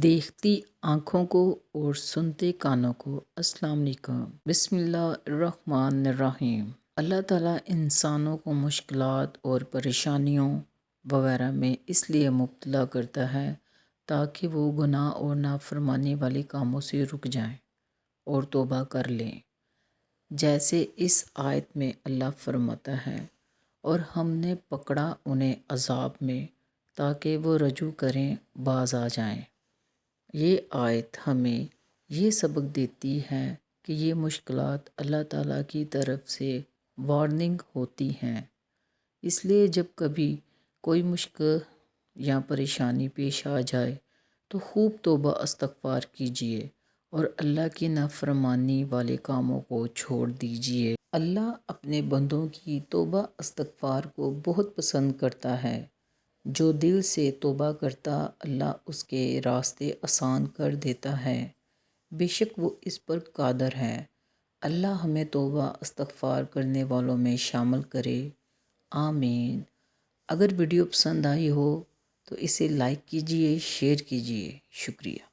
دیکھتی آنکھوں کو اور سنتے کانوں کو السلام علیکم۔ بسم اللہ الرحمن الرحیم۔ اللہ تعالیٰ انسانوں کو مشکلات اور پریشانیوں وغیرہ میں اس لیے مبتلا کرتا ہے تاکہ وہ گناہ اور نافرمانی والے کاموں سے رک جائیں اور توبہ کر لیں، جیسے اس آیت میں اللہ فرماتا ہے، اور ہم نے پکڑا انہیں عذاب میں تاکہ وہ رجوع کریں، باز آ جائیں۔ یہ آیت ہمیں یہ سبق دیتی ہے کہ یہ مشکلات اللہ تعالیٰ کی طرف سے وارننگ ہوتی ہیں، اس لیے جب کبھی کوئی مشکل یا پریشانی پیش آ جائے تو خوب توبہ استغفار کیجیے اور اللہ کی نافرمانی والے کاموں کو چھوڑ دیجیے۔ اللہ اپنے بندوں کی توبہ استغفار کو بہت پسند کرتا ہے۔ جو دل سے توبہ کرتا اللہ اس کے راستے آسان کر دیتا ہے، بے شک وہ اس پر قادر ہے۔ اللہ ہمیں توبہ استغفار کرنے والوں میں شامل کرے، آمین۔ اگر ویڈیو پسند آئی ہو تو اسے لائک کیجیے، شیئر کیجیے، شکریہ۔